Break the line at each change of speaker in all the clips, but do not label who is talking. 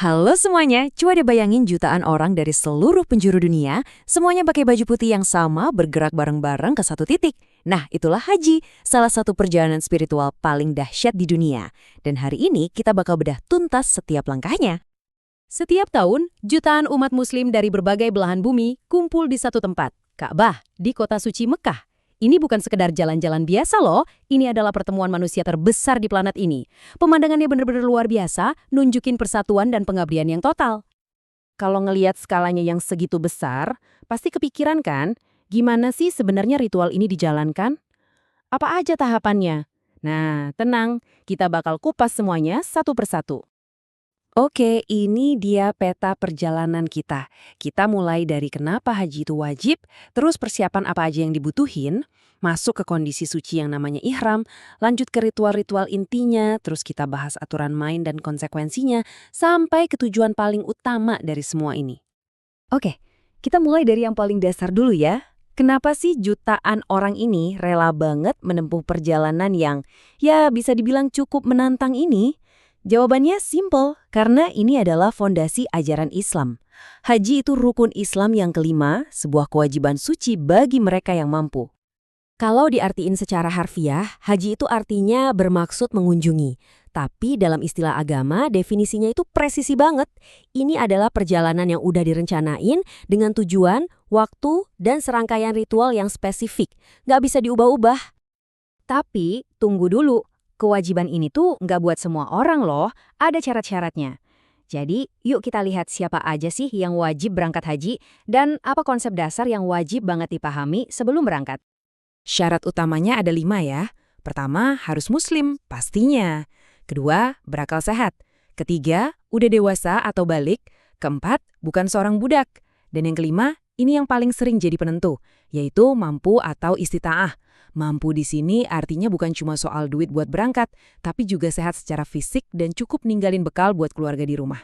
Halo semuanya, coba deh bayangin jutaan orang dari seluruh penjuru dunia, semuanya pakai baju putih yang sama bergerak bareng-bareng ke satu titik. Nah, itulah haji, salah satu perjalanan spiritual paling dahsyat di dunia. Dan hari ini kita bakal bedah tuntas setiap langkahnya. Setiap tahun, jutaan umat muslim dari berbagai belahan bumi kumpul di satu tempat, Ka'bah, di kota suci Mekah. Ini bukan sekedar jalan-jalan biasa loh, ini adalah pertemuan manusia terbesar di planet ini. Pemandangannya benar-benar luar biasa, nunjukin persatuan dan pengabdian yang total. Kalau ngelihat skalanya yang segitu besar, pasti kepikiran kan, gimana sih sebenarnya ritual ini dijalankan? Apa aja tahapannya? Nah, tenang, kita bakal kupas semuanya satu persatu. Oke, ini dia peta perjalanan kita. Kita mulai dari kenapa haji itu wajib, terus persiapan apa aja yang dibutuhin, masuk ke kondisi suci yang namanya ihram, lanjut ke ritual-ritual intinya, terus kita bahas aturan main dan konsekuensinya, sampai ke tujuan paling utama dari semua ini. Oke, kita mulai dari yang paling dasar dulu ya. Kenapa sih jutaan orang ini rela banget menempuh perjalanan yang, ya bisa dibilang cukup menantang ini? Jawabannya simple, karena ini adalah fondasi ajaran Islam. Haji itu rukun Islam yang kelima, sebuah kewajiban suci bagi mereka yang mampu. Kalau diartiin secara harfiah, haji itu artinya bermaksud mengunjungi. Tapi dalam istilah agama, definisinya itu presisi banget. Ini adalah perjalanan yang udah direncanain dengan tujuan, waktu, dan serangkaian ritual yang spesifik. Nggak bisa diubah-ubah. Tapi, tunggu dulu. Kewajiban ini tuh nggak buat semua orang loh, ada syarat-syaratnya. Jadi, yuk kita lihat siapa aja sih yang wajib berangkat haji dan apa konsep dasar yang wajib banget dipahami sebelum berangkat. Syarat utamanya ada 5 ya. Pertama, harus muslim, pastinya. Kedua, berakal sehat. Ketiga, udah dewasa atau balik. Keempat, bukan seorang budak. Dan yang kelima, ini yang paling sering jadi penentu, yaitu mampu atau istita'ah. Mampu di sini artinya bukan cuma soal duit buat berangkat, tapi juga sehat secara fisik dan cukup ninggalin bekal buat keluarga di rumah.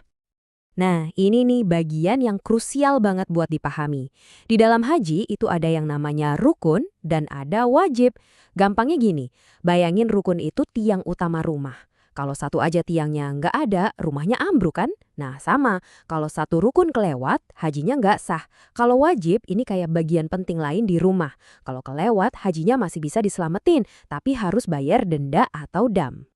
Nah, ini nih bagian yang krusial banget buat dipahami. Di dalam haji itu ada yang namanya rukun dan ada wajib. Gampangnya gini, bayangin rukun itu tiang utama rumah. Kalau satu aja tiangnya nggak ada, rumahnya ambruk kan? Nah sama, kalau satu rukun kelewat, hajinya nggak sah. Kalau wajib, ini kayak bagian penting lain di rumah. Kalau kelewat, hajinya masih bisa diselamatin, tapi harus bayar denda atau dam.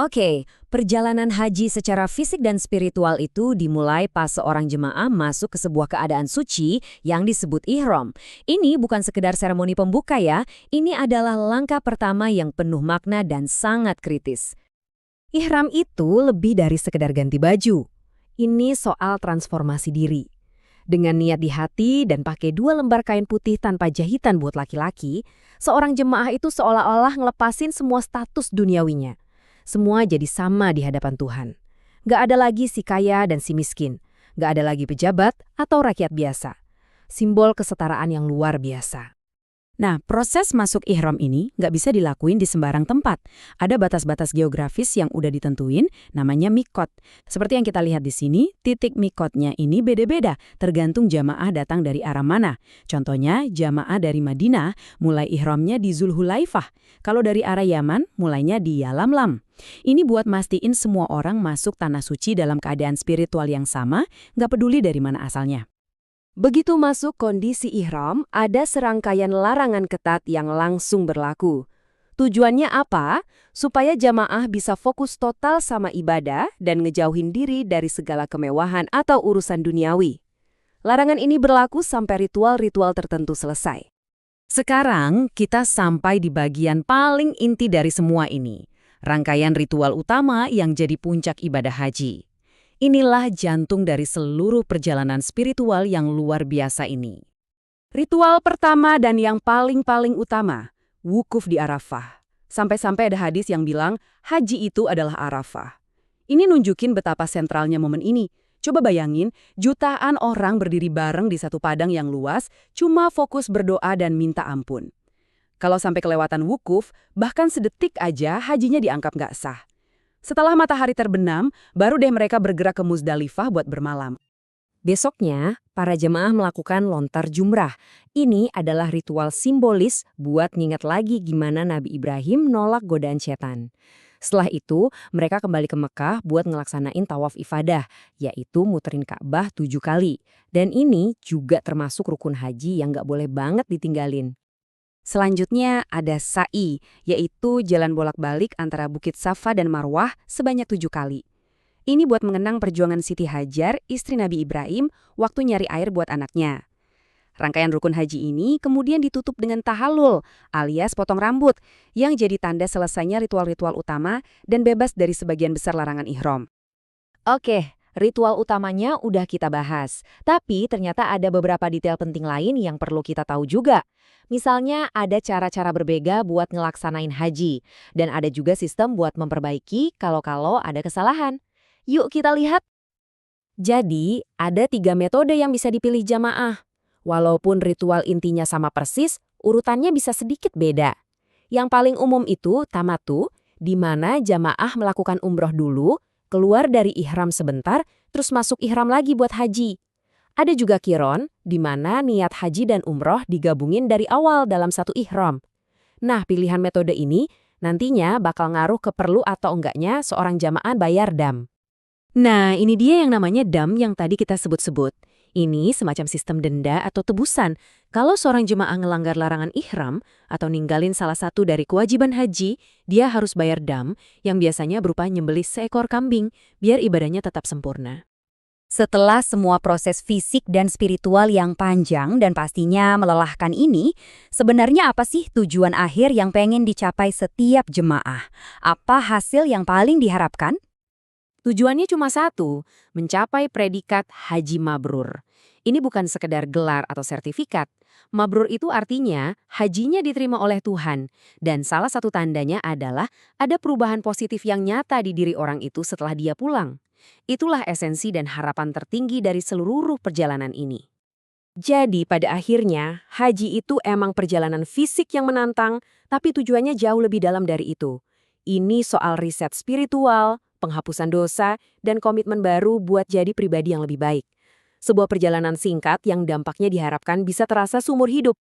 Oke, perjalanan haji secara fisik dan spiritual itu dimulai pas seorang jemaah masuk ke sebuah keadaan suci yang disebut ihram. Ini bukan sekedar seremoni pembuka ya, ini adalah langkah pertama yang penuh makna dan sangat kritis. Ihram itu lebih dari sekedar ganti baju. Ini soal transformasi diri. Dengan niat di hati dan pakai 2 lembar kain putih tanpa jahitan buat laki-laki, seorang jemaah itu seolah-olah ngelepasin semua status duniawinya. Semua jadi sama di hadapan Tuhan. Gak ada lagi si kaya dan si miskin. Gak ada lagi pejabat atau rakyat biasa. Simbol kesetaraan yang luar biasa. Nah, proses masuk ihram ini nggak bisa dilakuin di sembarang tempat. Ada batas-batas geografis yang udah ditentuin, namanya mikot. Seperti yang kita lihat di sini, titik mikotnya ini beda-beda, tergantung jamaah datang dari arah mana. Contohnya, jamaah dari Madinah mulai ihramnya di Zulhulaifah. Kalau dari arah Yaman, mulainya di Yalamlam. Ini buat mastiin semua orang masuk tanah suci dalam keadaan spiritual yang sama, nggak peduli dari mana asalnya. Begitu masuk kondisi ihram, ada serangkaian larangan ketat yang langsung berlaku. Tujuannya apa? Supaya jamaah bisa fokus total sama ibadah dan ngejauhin diri dari segala kemewahan atau urusan duniawi. Larangan ini berlaku sampai ritual-ritual tertentu selesai. Sekarang kita sampai di bagian paling inti dari semua ini. Rangkaian ritual utama yang jadi puncak ibadah haji. Inilah jantung dari seluruh perjalanan spiritual yang luar biasa ini. Ritual pertama dan yang paling utama, wukuf di Arafah. Sampai-sampai ada hadis yang bilang, haji itu adalah Arafah. Ini nunjukin betapa sentralnya momen ini. Coba bayangin, jutaan orang berdiri bareng di satu padang yang luas, cuma fokus berdoa dan minta ampun. Kalau sampai kelewatan wukuf, bahkan sedetik aja hajinya dianggap nggak sah. Setelah matahari terbenam, baru deh mereka bergerak ke Muzdalifah buat bermalam. Besoknya, para jemaah melakukan lontar jumrah. Ini adalah ritual simbolis buat nginget lagi gimana Nabi Ibrahim nolak godaan setan. Setelah itu, mereka kembali ke Mekah buat ngelaksanain tawaf ifadah, yaitu muterin Ka'bah 7 kali. Dan ini juga termasuk rukun haji yang nggak boleh banget ditinggalin. Selanjutnya ada sa'i, yaitu jalan bolak-balik antara Bukit Safa dan Marwah sebanyak 7 kali. Ini buat mengenang perjuangan Siti Hajar, istri Nabi Ibrahim, waktu nyari air buat anaknya. Rangkaian rukun haji ini kemudian ditutup dengan tahallul, alias potong rambut, yang jadi tanda selesainya ritual-ritual utama dan bebas dari sebagian besar larangan ihram. Oke, ritual utamanya udah kita bahas, tapi ternyata ada beberapa detail penting lain yang perlu kita tahu juga. Misalnya ada cara-cara berbeda buat ngelaksanain haji, dan ada juga sistem buat memperbaiki kalau ada kesalahan. Yuk kita lihat. Jadi, ada 3 metode yang bisa dipilih jamaah. Walaupun ritual intinya sama persis, urutannya bisa sedikit beda. Yang paling umum itu tamatu, di mana jamaah melakukan umroh dulu, keluar dari ihram sebentar, terus masuk ihram lagi buat haji. Ada juga qiron, di mana niat haji dan umroh digabungin dari awal dalam satu ihram. Nah, pilihan metode ini nantinya bakal ngaruh ke perlu atau enggaknya seorang jamaah bayar dam. Nah, ini dia yang namanya dam yang tadi kita sebut-sebut. Ini semacam sistem denda atau tebusan kalau seorang jemaah ngelanggar larangan ihram atau ninggalin salah satu dari kewajiban haji, dia harus bayar dam yang biasanya berupa nyembelih seekor kambing biar ibadahnya tetap sempurna.
Setelah semua proses fisik dan spiritual yang panjang dan pastinya melelahkan ini, sebenarnya apa sih tujuan akhir yang pengen dicapai setiap jemaah? Apa hasil yang paling diharapkan?
Tujuannya cuma satu, mencapai predikat haji mabrur. Ini bukan sekedar gelar atau sertifikat. Mabrur itu artinya hajinya diterima oleh Tuhan. Dan salah satu tandanya adalah ada perubahan positif yang nyata di diri orang itu setelah dia pulang. Itulah esensi dan harapan tertinggi dari seluruh perjalanan ini. Jadi pada akhirnya, haji itu emang perjalanan fisik yang menantang, tapi tujuannya jauh lebih dalam dari itu. Ini soal riset spiritual, penghapusan dosa, dan komitmen baru buat jadi pribadi yang lebih baik. Sebuah perjalanan singkat yang dampaknya diharapkan bisa terasa seumur hidup.